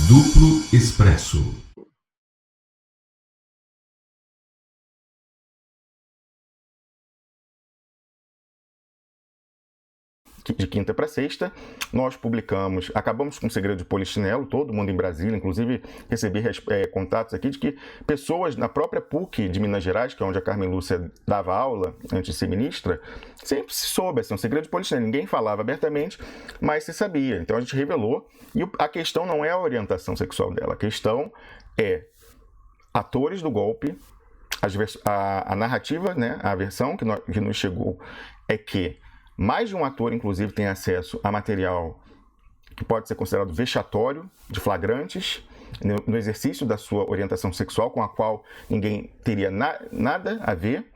Duplo Expresso. De quinta para sexta, nós acabamos com o segredo de Polichinelo, todo mundo em Brasília, inclusive recebi contatos aqui de que pessoas na própria PUC de Minas Gerais, que é onde a Carmen Lúcia dava aula antes de ser ministra, sempre se soube, assim, um segredo de Polichinelo, ninguém falava abertamente, mas se sabia, então a gente revelou, e a questão não é a orientação sexual dela, a questão é atores do golpe, a narrativa, né, a versão que nos chegou é que mais de um ator, inclusive, tem acesso a material que pode ser considerado vexatório, de flagrantes, no exercício da sua orientação sexual, com a qual ninguém teria nada a ver,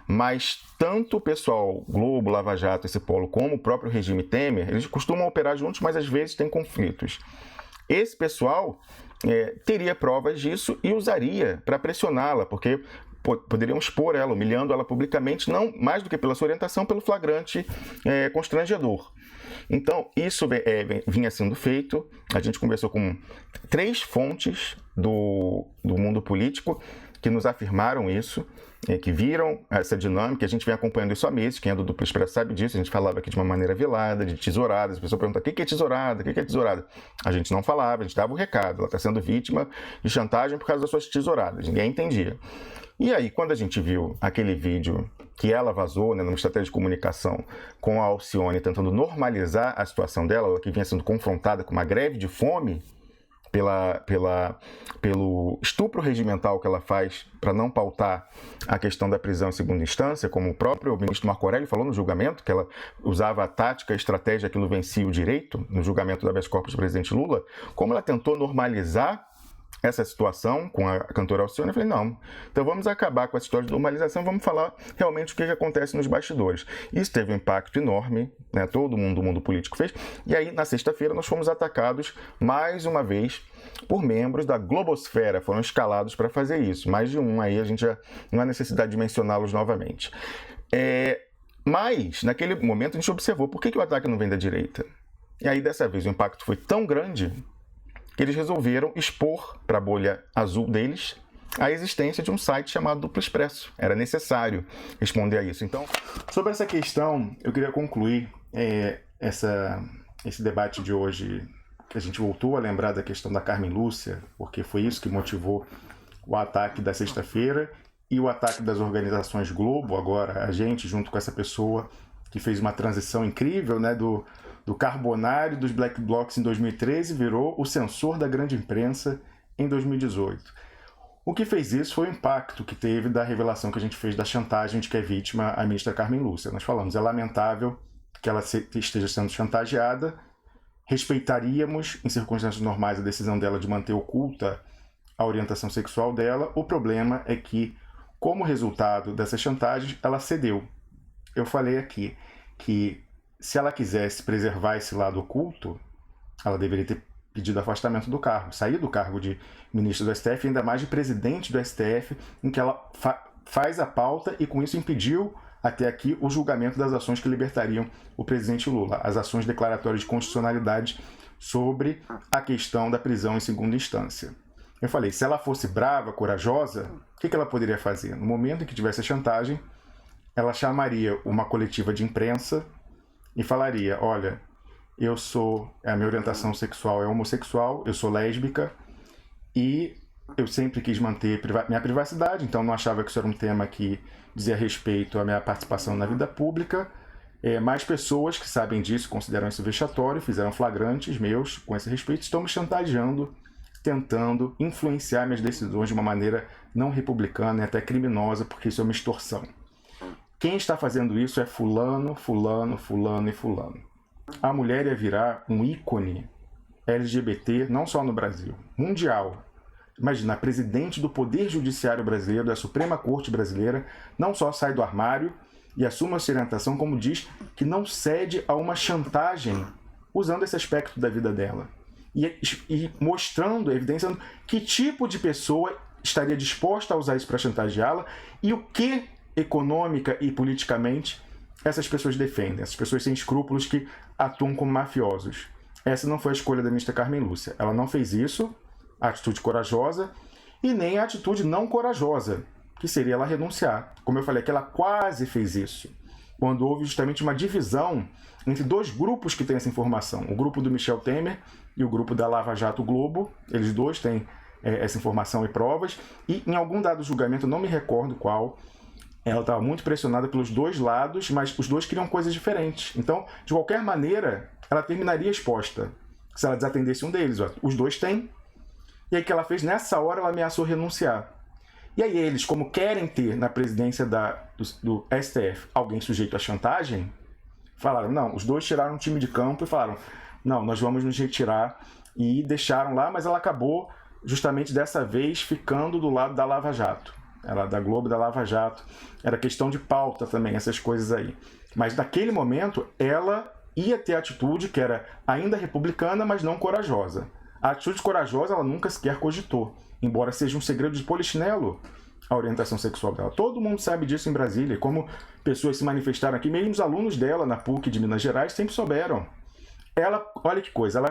mas tanto o pessoal Globo, Lava Jato, esse polo, como o próprio regime Temer, eles costumam operar juntos, mas às vezes tem conflitos. Esse pessoal teria provas disso e usaria para pressioná-la, porque poderiam expor ela, humilhando ela publicamente, não mais do que pela sua orientação, pelo flagrante constrangedor. Então, isso vinha sendo feito. A gente conversou com 3 fontes do mundo político que nos afirmaram isso, que viram essa dinâmica. A gente vem acompanhando isso há meses. Quem é do Duplo Expresso sabe disso. A gente falava aqui de uma maneira velada, de tesouradas. A pessoa pergunta: o que é tesourada? O que é tesourada? A gente não falava, a gente dava o recado. Ela está sendo vítima de chantagem por causa das suas tesouradas. Ninguém entendia. E aí, quando a gente viu aquele vídeo que ela vazou, né, numa estratégia de comunicação, com a Alcione tentando normalizar a situação dela, ela que vinha sendo confrontada com uma greve de fome pelo estupro regimental que ela faz para não pautar a questão da prisão em segunda instância, como o próprio ministro Marco Aurélio falou no julgamento, que ela usava a tática, a estratégia que não vencia o direito, no julgamento do habeas corpus do presidente Lula, como ela tentou normalizar essa situação com a cantora Alcione. Eu falei: não, então vamos acabar com essa história de normalização, vamos falar realmente o que acontece nos bastidores. Isso teve um impacto enorme, né? Todo mundo do mundo político fez, e aí na sexta-feira nós fomos atacados mais uma vez por membros da Globosfera, foram escalados para fazer isso, mais de um, aí a gente já não há necessidade de mencioná-los novamente. Mas, naquele momento, a gente observou por que o ataque não vem da direita. E aí, dessa vez, o impacto foi tão grande que eles resolveram expor para a bolha azul deles a existência de um site chamado Duplo Expresso. Era necessário responder a isso. Então, sobre essa questão, eu queria concluir esse debate de hoje, que a gente voltou a lembrar da questão da Carmen Lúcia, porque foi isso que motivou o ataque da sexta-feira e o ataque das organizações Globo. Agora, a gente, junto com essa pessoa que fez uma transição incrível, né, do Carbonário, dos Black Blocs em 2013, virou o censor da grande imprensa em 2018. O que fez isso foi o impacto que teve da revelação que a gente fez da chantagem de que é vítima a ministra Carmen Lúcia. Nós falamos: é lamentável que ela esteja sendo chantageada, respeitaríamos, em circunstâncias normais, a decisão dela de manter oculta a orientação sexual dela. O problema é que, como resultado dessas chantagens, ela cedeu. Eu falei aqui que, se ela quisesse preservar esse lado oculto, ela deveria ter pedido afastamento do cargo, sair do cargo de ministro do STF, ainda mais de presidente do STF, em que ela faz a pauta e com isso impediu até aqui o julgamento das ações que libertariam o presidente Lula, as ações declaratórias de constitucionalidade sobre a questão da prisão em segunda instância. Eu falei: se ela fosse brava, corajosa, o que ela poderia fazer? No momento em que tivesse a chantagem, ela chamaria uma coletiva de imprensa e falaria: olha, a minha orientação sexual é homossexual, eu sou lésbica e eu sempre quis manter minha privacidade, então não achava que isso era um tema que dizia respeito à minha participação na vida pública. Mais pessoas que sabem disso, consideram isso vexatório, fizeram flagrantes meus com esse respeito, estão me chantageando, tentando influenciar minhas decisões de uma maneira não republicana e até criminosa, porque isso é uma extorsão. Quem está fazendo isso é fulano, fulano, fulano e fulano. A mulher ia virar um ícone LGBT, não só no Brasil, mundial. Imagina, a presidente do Poder Judiciário brasileiro, da Suprema Corte brasileira, não só sai do armário e assume a sua orientação, como diz que não cede a uma chantagem, usando esse aspecto da vida dela. E mostrando, evidenciando que tipo de pessoa estaria disposta a usar isso para chantageá-la e o que econômica e politicamente essas pessoas defendem, essas pessoas sem escrúpulos que atuam como mafiosos. essa não foi a escolha da ministra Carmen Lúcia. Ela não fez isso, a atitude corajosa, e nem a atitude não corajosa, que seria ela renunciar. Como eu falei, que ela quase fez isso, quando houve justamente uma divisão entre dois grupos que têm essa informação. O grupo do Michel Temer e o grupo da Lava Jato Globo. Eles dois têm essa informação e provas. E em algum dado julgamento, não me recordo qual, ela estava muito pressionada pelos dois lados, mas os dois queriam coisas diferentes. Então, de qualquer maneira, ela terminaria exposta se ela desatendesse um deles. Os dois têm. E aí o que ela fez? Nessa hora, ela ameaçou renunciar. E aí eles, como querem ter na presidência do STF alguém sujeito à chantagem, falaram, não, os dois tiraram um time de campo e falaram, não, nós vamos nos retirar, e deixaram lá, mas ela acabou justamente dessa vez ficando do lado da Lava Jato. Ela da Globo, da Lava Jato. Era questão de pauta também, essas coisas aí. Mas naquele momento, ela ia ter a atitude que era ainda republicana, mas não corajosa. A atitude corajosa ela nunca sequer cogitou, embora seja um segredo de polichinelo a orientação sexual dela. Todo mundo sabe disso em Brasília, como pessoas se manifestaram aqui, mesmo os alunos dela na PUC de Minas Gerais sempre souberam. Ela, olha que coisa,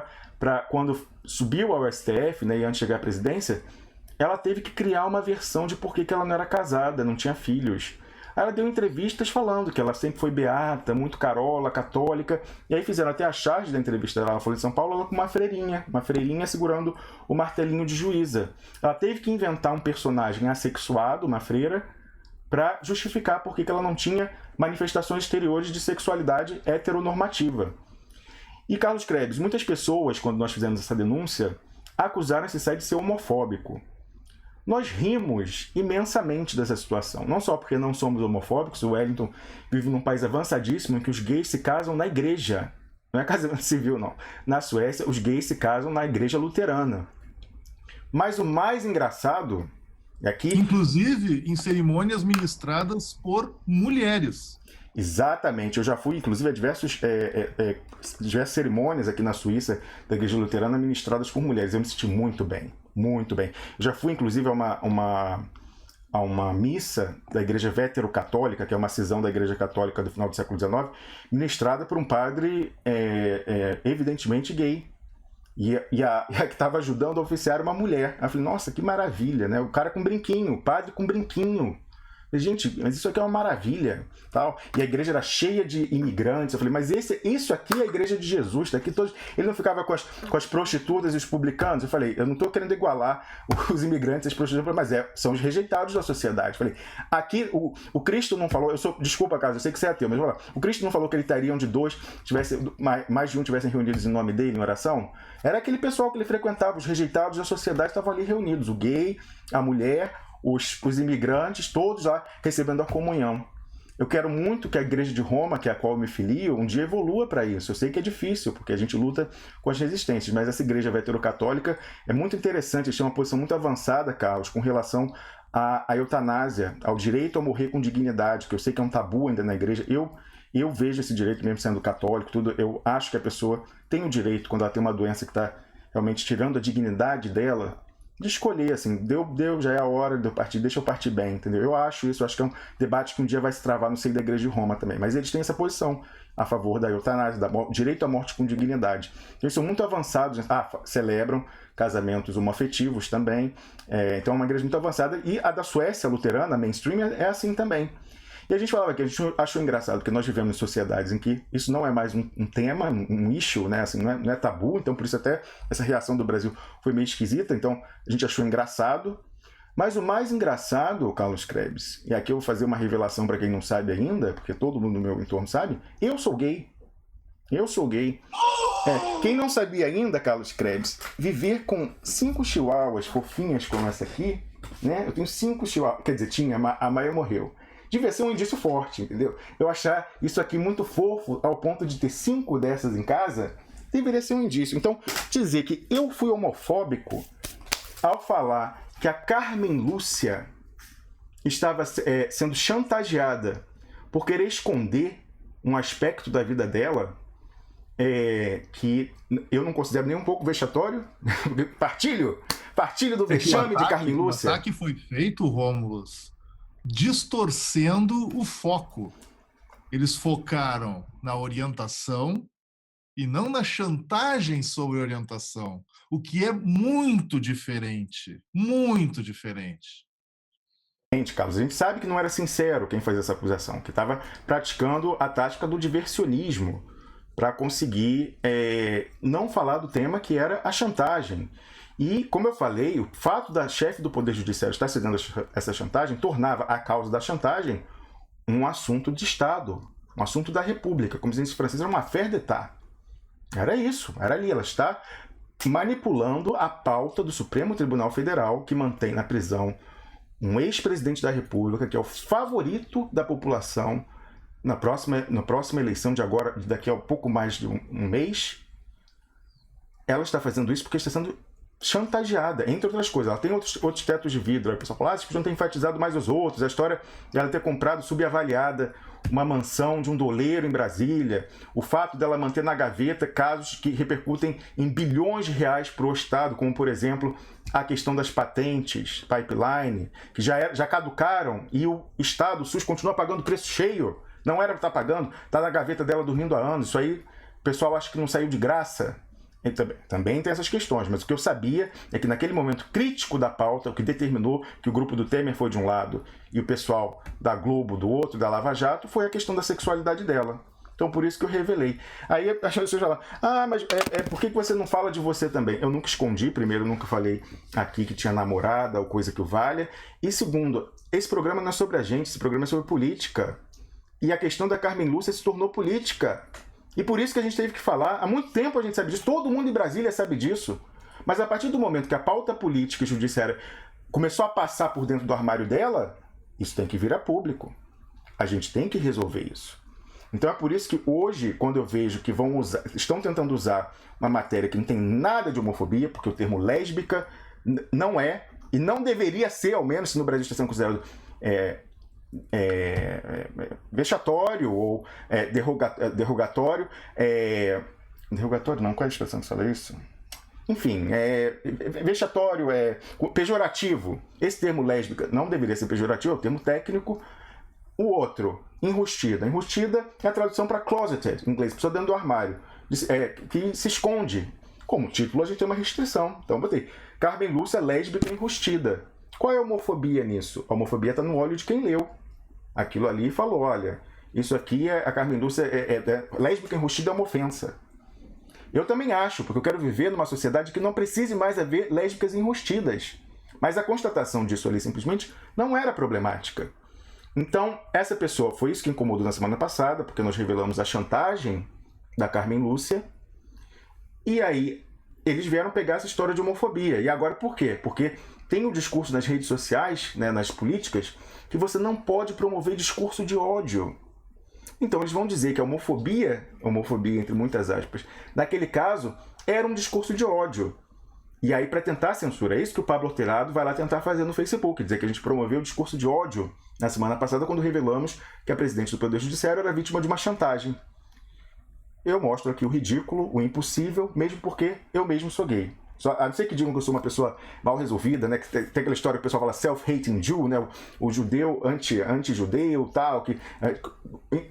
quando subiu ao STF, né, e antes de chegar à presidência, ela teve que criar uma versão de por que ela não era casada, não tinha filhos. Ela deu entrevistas falando que ela sempre foi beata, muito carola, católica, e aí fizeram até a charge da entrevista dela, ela falou em São Paulo, ela com uma freirinha segurando o martelinho de juíza. Ela teve que inventar um personagem assexuado, uma freira, para justificar por que ela não tinha manifestações exteriores de sexualidade heteronormativa. E Carlos Krebs, muitas pessoas, quando nós fizemos essa denúncia, acusaram esse site de ser homofóbico. Nós rimos imensamente dessa situação, não só porque não somos homofóbicos, o Wellington vive num país avançadíssimo em que os gays se casam na igreja, não é casamento civil não, na Suécia os gays se casam na igreja luterana. Mas o mais engraçado é que... Inclusive em cerimônias ministradas por mulheres. Exatamente, eu já fui inclusive a diversas cerimônias aqui na Suíça da igreja luterana ministradas por mulheres, eu me senti muito bem. Muito bem. Eu já fui, inclusive, a uma missa da Igreja Vétero-Católica, que é uma cisão da Igreja Católica do final do século XIX, ministrada por um padre evidentemente gay. E a que estava ajudando a oficiar uma mulher. Eu falei, nossa, que maravilha, né? O cara com brinquinho, o padre com brinquinho. Gente, mas isso aqui é uma maravilha, tal. E a igreja era cheia de imigrantes. Eu falei, mas isso aqui é a igreja de Jesus, tá aqui todos. Ele não ficava com as prostitutas e os publicanos. Eu falei, eu não estou querendo igualar os imigrantes e as prostitutas, mas são os rejeitados da sociedade. Eu falei, aqui o Cristo não falou, desculpa, Carlos, eu sei que você é ateu, mas vou lá. O Cristo não falou que ele estaria onde mais de um tivessem reunidos em nome dele em oração? Era aquele pessoal que ele frequentava, os rejeitados da sociedade estavam ali reunidos, o gay, a mulher, os imigrantes, todos lá recebendo a comunhão. Eu quero muito que a igreja de Roma, que é a qual eu me filio, um dia evolua para isso. Eu sei que é difícil, porque a gente luta com as resistências, mas essa igreja veterocatólica é muito interessante, eles têm uma posição muito avançada, Carlos, com relação à eutanásia, ao direito a morrer com dignidade, que eu sei que é um tabu ainda na igreja. Eu vejo esse direito, mesmo sendo católico, tudo, eu acho que a pessoa tem o direito, quando ela tem uma doença que está realmente tirando a dignidade dela, de escolher, assim, deu, já é a hora de eu partir, deixa eu partir bem, entendeu? Eu acho que é um debate que um dia vai se travar no seio da igreja de Roma também, mas eles têm essa posição a favor da eutanásia, direito à morte com dignidade. Eles são muito avançados, celebram casamentos homoafetivos também, então é uma igreja muito avançada, e a da Suécia, a luterana, a mainstream, é assim também. E a gente falava que a gente achou engraçado, porque nós vivemos em sociedades em que isso não é mais um tema, um issue, né? Assim, não é tabu, então por isso até essa reação do Brasil foi meio esquisita, então a gente achou engraçado. Mas o mais engraçado, Carlos Krebs, e aqui eu vou fazer uma revelação para quem não sabe ainda, porque todo mundo no meu entorno sabe, eu sou gay. Eu sou gay. Quem não sabia ainda, Carlos Krebs, viver com 5 chihuahuas fofinhas como essa aqui, né? Eu tenho 5 chihuahuas, quer dizer, a Maia morreu. Devia ser um indício forte, entendeu? Eu achar isso aqui muito fofo, ao ponto de ter 5 dessas em casa, deveria ser um indício. Então, dizer que eu fui homofóbico ao falar que a Carmen Lúcia estava sendo chantageada por querer esconder um aspecto da vida dela, que eu não considero nem um pouco vexatório. Partilho do vexame de Carmen Lúcia. O ataque foi feito, Rômulus, distorcendo o foco. Eles focaram na orientação e não na chantagem sobre orientação, o que é muito diferente, muito diferente. Carlos, a gente sabe que não era sincero quem fazia essa acusação, que estava praticando a tática do diversionismo para conseguir não falar do tema que era a chantagem. E, como eu falei, o fato da chefe do Poder Judiciário estar cedendo essa chantagem tornava a causa da chantagem um assunto de Estado, um assunto da República. Como dizem os franceses, era uma affaire d'État. Era isso, era ali. Ela está manipulando a pauta do Supremo Tribunal Federal, que mantém na prisão um ex-presidente da República, que é o favorito da população na próxima eleição daqui a pouco mais de um mês. Ela está fazendo isso porque está sendo chantageada, entre outras coisas. Ela tem outros tetos de vidro. Aí o pessoal fala, vocês podiam ter enfatizado mais os outros. A história dela ter comprado subavaliada uma mansão de um doleiro em Brasília, o fato dela manter na gaveta casos que repercutem em bilhões de reais para o Estado, como, por exemplo, a questão das patentes, pipeline, que já caducaram e o Estado, o SUS, continua pagando preço cheio. Não era para estar pagando, está na gaveta dela dormindo há anos. Isso aí o pessoal acha que não saiu de graça. Também tem essas questões, mas o que eu sabia é que naquele momento crítico da pauta, o que determinou que o grupo do Temer foi de um lado e o pessoal da Globo do outro, da Lava Jato, foi a questão da sexualidade dela. Então por isso que eu revelei. Aí as pessoas falam, mas por que você não fala de você também? Eu nunca escondi, primeiro, eu nunca falei aqui que tinha namorada ou coisa que o valha. E segundo, esse programa não é sobre a gente, esse programa é sobre política. E a questão da Carmen Lúcia se tornou política. E por isso que a gente teve que falar, há muito tempo a gente sabe disso, todo mundo em Brasília sabe disso. Mas a partir do momento que a pauta política e judiciária começou a passar por dentro do armário dela, isso tem que vir a público. A gente tem que resolver isso. Então é por isso que hoje, quando eu vejo que estão tentando usar uma matéria que não tem nada de homofobia, porque o termo lésbica não é, e não deveria ser, ao menos se no Brasil está sendo considerado vexatório ou derrogatório. Derrogatório não, qual é a expressão que fala isso? Enfim, vexatório, pejorativo. Esse termo lésbica não deveria ser pejorativo, é o termo técnico. O outro, enrustida. Enrustida é a tradução para closeted, em inglês, pessoa dentro do armário, que se esconde. Como título, a gente tem uma restrição. Então, botei Carmen Lúcia, lésbica enrustida. Qual é a homofobia nisso? A homofobia está no olho de quem leu aquilo ali e falou, olha, isso aqui a Carmen Lúcia lésbica enrustida é uma ofensa. Eu também acho, porque eu quero viver numa sociedade que não precise mais haver lésbicas enrustidas. Mas a constatação disso ali simplesmente não era problemática. Então, essa pessoa, foi isso que incomodou na semana passada, porque nós revelamos a chantagem da Carmen Lúcia, e aí eles vieram pegar essa história de homofobia. E agora por quê? Porque tem um discurso nas redes sociais, nas políticas, que você não pode promover discurso de ódio. Então eles vão dizer que a homofobia entre muitas aspas, naquele caso, era um discurso de ódio. E aí, para tentar censurar, é isso que o Pablo Hortelado vai lá tentar fazer no Facebook, dizer que a gente promoveu o discurso de ódio na semana passada, quando revelamos que a presidente do Poder Judiciário era vítima de uma chantagem. Eu mostro aqui o ridículo, o impossível, mesmo porque eu mesmo sou gay. A não ser que digam que eu sou uma pessoa mal resolvida, né? Que tem aquela história que o pessoal fala self-hating Jew, né? O judeu anti-judeu, tal. Que,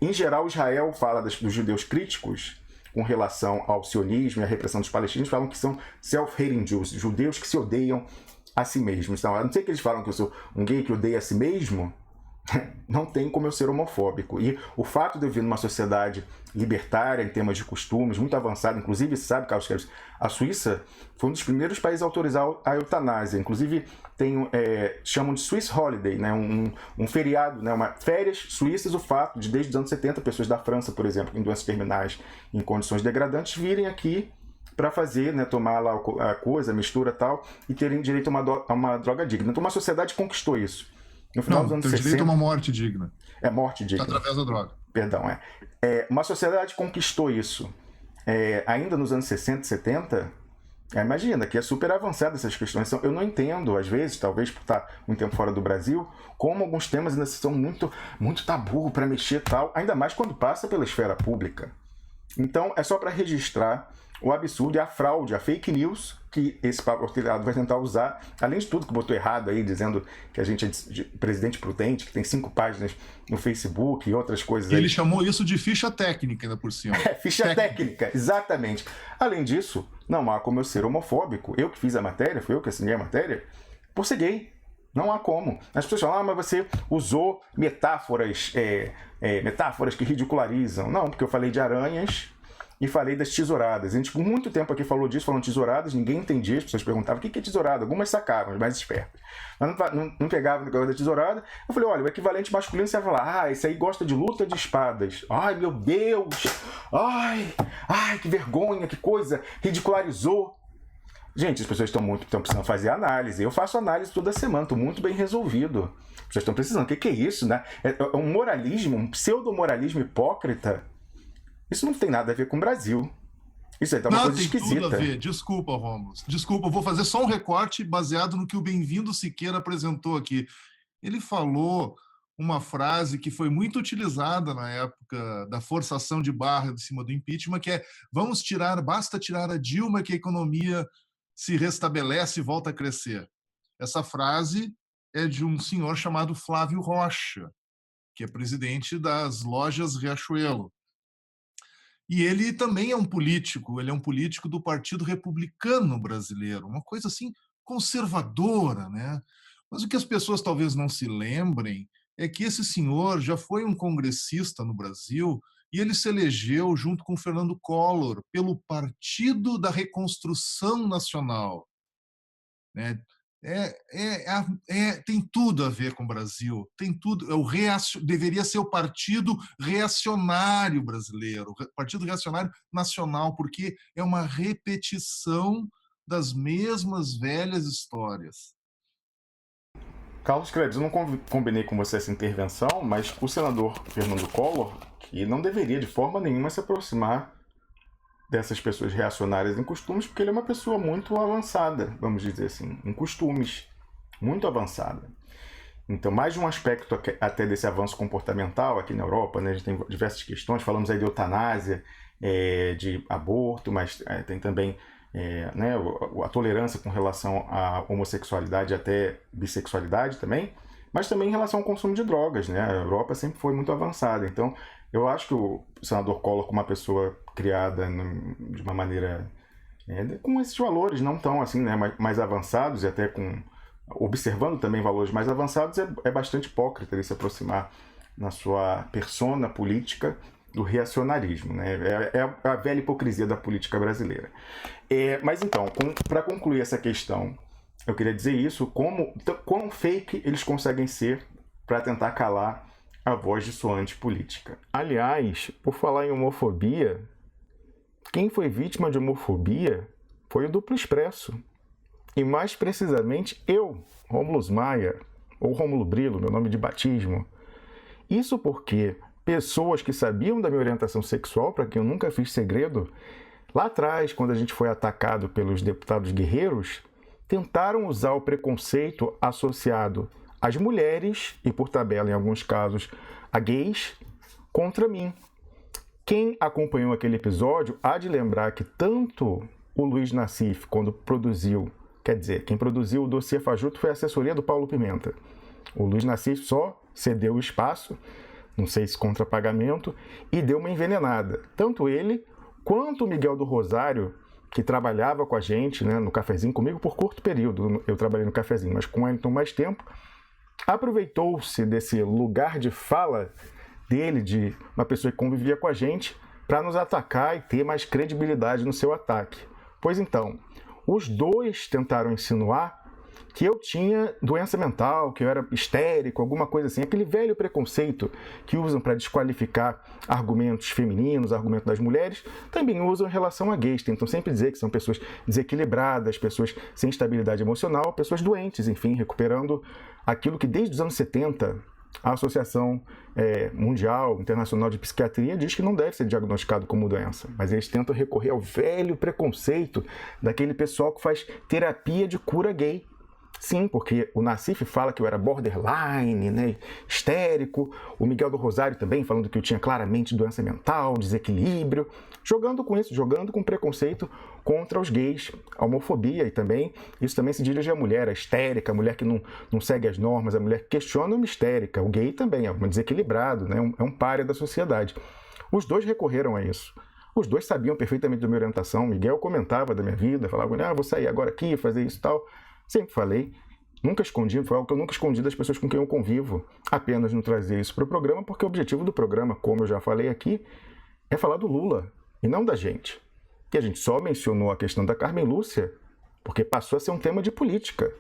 em geral, Israel fala dos judeus críticos com relação ao sionismo e à repressão dos palestinos, falam que são self-hating Jews, judeus que se odeiam a si mesmos. Então, a não ser que eles falam que eu sou um gay que odeia a si mesmo, não tem como eu ser homofóbico. E o fato de eu vir numa sociedade libertária em termos de costumes, muito avançada, inclusive, sabe, Carlos Queiroz, a Suíça foi um dos primeiros países a autorizar a eutanásia. Inclusive, chamam de Swiss Holiday, né? um feriado, né? Férias suíças, o fato de, desde os anos 70, pessoas da França, por exemplo, em doenças terminais, em condições degradantes, virem aqui para fazer, né, tomar lá a coisa, a mistura e tal, e terem direito a uma droga digna. Então, uma sociedade conquistou isso. No final dos anos 60, direito a uma morte digna. Morte digna. Através da droga. Perdão, uma sociedade conquistou isso. Ainda nos anos 60 e 70, imagina, que é super avançada essas questões. Eu não entendo, às vezes, talvez por estar muito tempo fora do Brasil, como alguns temas ainda são muito, muito tabu para mexer e tal, ainda mais quando passa pela esfera pública. Então, é só para registrar o absurdo e a fraude, a fake news que esse Pablo Hortelado vai tentar usar, além de tudo que botou errado aí, dizendo que a gente é de presidente prudente, que tem 5 páginas no Facebook e outras coisas E aí. ele chamou isso de ficha técnica ainda por cima. Ficha técnica, exatamente. Além disso, não há como eu ser homofóbico. Eu que fiz a matéria, fui eu que assinei a matéria, por ser gay. Não há como. As pessoas falam, mas você usou metáforas que ridicularizam. Não, porque eu falei de aranhas e falei das tesouradas. A gente, por muito tempo aqui, falou disso, falando tesouradas, ninguém entendia, as pessoas perguntavam o que é tesourada. Algumas sacavam, as mais espertas. Mas não pegavam o negócio da tesourada. Eu falei, olha, o equivalente masculino, você vai falar, esse aí gosta de luta de espadas. Ai, meu Deus! Ai, que vergonha, que coisa! Ridicularizou. Gente, as pessoas estão precisando fazer análise. Eu faço análise toda semana, estou muito bem resolvido. As pessoas estão precisando. O que é isso, né? É um moralismo, um pseudo-moralismo hipócrita. Isso não tem nada a ver com o Brasil. Isso aí tá uma coisa esquisita. Tudo a ver. Desculpa, Rômulo. Desculpa, eu vou fazer só um recorte baseado no que o Bem-vindo Siqueira apresentou aqui. Ele falou uma frase que foi muito utilizada na época da forçação de barra em cima do impeachment, que é: basta tirar a Dilma que a economia se restabelece e volta a crescer. Essa frase é de um senhor chamado Flávio Rocha, que é presidente das lojas Riachuelo. E ele também é um político, ele é um político do Partido Republicano Brasileiro, uma coisa assim conservadora, né? Mas o que as pessoas talvez não se lembrem é que esse senhor já foi um congressista no Brasil e ele se elegeu junto com Fernando Collor pelo Partido da Reconstrução Nacional, né? Tem tudo a ver com o Brasil, tem tudo. Deveria ser o Partido Reacionário Brasileiro, o Partido Reacionário Nacional, porque é uma repetição das mesmas velhas histórias. Carlos Krebs, eu não combinei com você essa intervenção, mas o senador Fernando Collor, que não deveria de forma nenhuma se aproximar dessas pessoas reacionárias em costumes, porque ele é uma pessoa muito avançada, vamos dizer assim, em costumes, muito avançada. Então, mais de um aspecto até desse avanço comportamental aqui na Europa, né? A gente tem diversas questões, falamos aí de eutanásia, de aborto, mas tem também né, a tolerância com relação à homossexualidade, até bissexualidade também, mas também em relação ao consumo de drogas, né? A Europa sempre foi muito avançada. Então, eu acho que o senador Collor, como uma pessoa criada de uma maneira com esses valores não tão assim, né, mais avançados, e até observando também valores mais avançados, é bastante hipócrita ele se aproximar na sua persona política do reacionarismo, né? É a velha hipocrisia da política brasileira. Mas então, para concluir essa questão, eu queria dizer isso, quão fake eles conseguem ser para tentar calar a voz dissoante política. Aliás, por falar em homofobia, quem foi vítima de homofobia foi o Duplo Expresso. E mais precisamente eu, Rômulo Maia, ou Rômulo Brilo, meu nome de batismo. Isso porque pessoas que sabiam da minha orientação sexual, para quem eu nunca fiz segredo, lá atrás, quando a gente foi atacado pelos deputados guerreiros, tentaram usar o preconceito associado às mulheres, e por tabela, em alguns casos, a gays, contra mim. Quem acompanhou aquele episódio há de lembrar que tanto o Luiz Nassif, quando produziu, quer dizer, quem produziu o dossiê Fajuto foi a assessoria do Paulo Pimenta. O Luiz Nassif só cedeu o espaço, não sei se contra pagamento, e deu uma envenenada. Tanto ele quanto o Miguel do Rosário, que trabalhava com a gente, né, no Cafezinho comigo por curto período. Eu trabalhei no Cafezinho, mas com ele então mais tempo. Aproveitou-se desse lugar de fala dele, de uma pessoa que convivia com a gente, para nos atacar e ter mais credibilidade no seu ataque. Pois então, os dois tentaram insinuar que eu tinha doença mental, que eu era histérico, alguma coisa assim. Aquele velho preconceito que usam para desqualificar argumentos femininos, argumentos das mulheres, também usam em relação a gays. Tentam sempre dizer que são pessoas desequilibradas, pessoas sem estabilidade emocional, pessoas doentes, enfim, recuperando aquilo que desde os anos 70 a Associação Mundial, Internacional de Psiquiatria diz que não deve ser diagnosticado como doença. Mas eles tentam recorrer ao velho preconceito daquele pessoal que faz terapia de cura gay. Sim, porque o Nassif fala que eu era borderline, né, histérico, o Miguel do Rosário também falando que eu tinha claramente doença mental, desequilíbrio, jogando com isso, jogando com preconceito contra os gays, a homofobia, e também isso também se dirige à mulher, a histérica, a mulher que não segue as normas, a mulher que questiona uma histérica, o gay também é um desequilibrado, né, é um pária da sociedade. Os dois recorreram a isso. Os dois sabiam perfeitamente da minha orientação. Miguel comentava da minha vida, falava, vou sair agora aqui, fazer isso e tal. Sempre falei, nunca escondi, foi algo que eu nunca escondi das pessoas com quem eu convivo. Apenas não trazer isso para o programa, porque o objetivo do programa, como eu já falei aqui, é falar do Lula e não da gente. E a gente só mencionou a questão da Carmen Lúcia porque passou a ser um tema de política.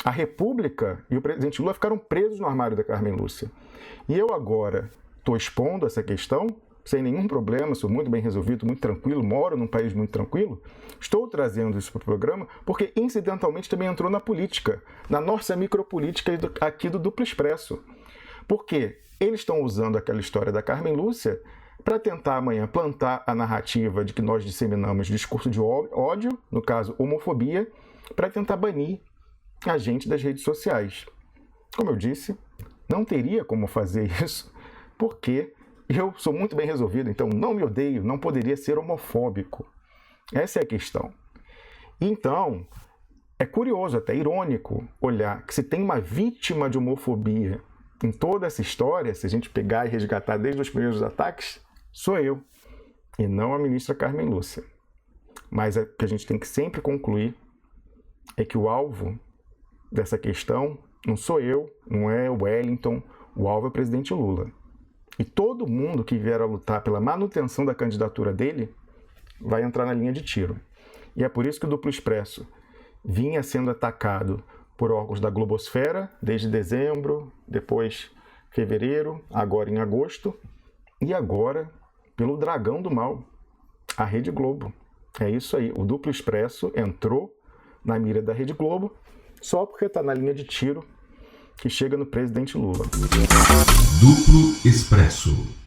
A República e o presidente Lula ficaram presos no armário da Carmen Lúcia. E eu agora estou expondo essa questão sem nenhum problema, sou muito bem resolvido, muito tranquilo, moro num país muito tranquilo. Estou trazendo isso para o programa porque, incidentalmente, também entrou na política, na nossa micropolítica aqui do Duplo Expresso. Porque eles estão usando aquela história da Carmen Lúcia para tentar amanhã plantar a narrativa de que nós disseminamos discurso de ódio, no caso, homofobia, para tentar banir a gente das redes sociais. Como eu disse, não teria como fazer isso, porque eu sou muito bem resolvido, então não me odeio, não poderia ser homofóbico. Essa é a questão. Então, é curioso, até irônico, olhar que se tem uma vítima de homofobia em toda essa história, se a gente pegar e resgatar desde os primeiros ataques, sou eu, e não a ministra Carmen Lúcia. Mas o que a gente tem que sempre concluir é que o alvo dessa questão não sou eu, não é o Wellington, o alvo é o presidente Lula. E todo mundo que vier a lutar pela manutenção da candidatura dele vai entrar na linha de tiro. E é por isso que o Duplo Expresso vinha sendo atacado por órgãos da Globosfera desde dezembro, depois fevereiro, agora em agosto, e agora pelo dragão do mal, a Rede Globo. É isso aí, o Duplo Expresso entrou na mira da Rede Globo só porque está na linha de tiro que chega no presidente Lula. Duplo Expresso.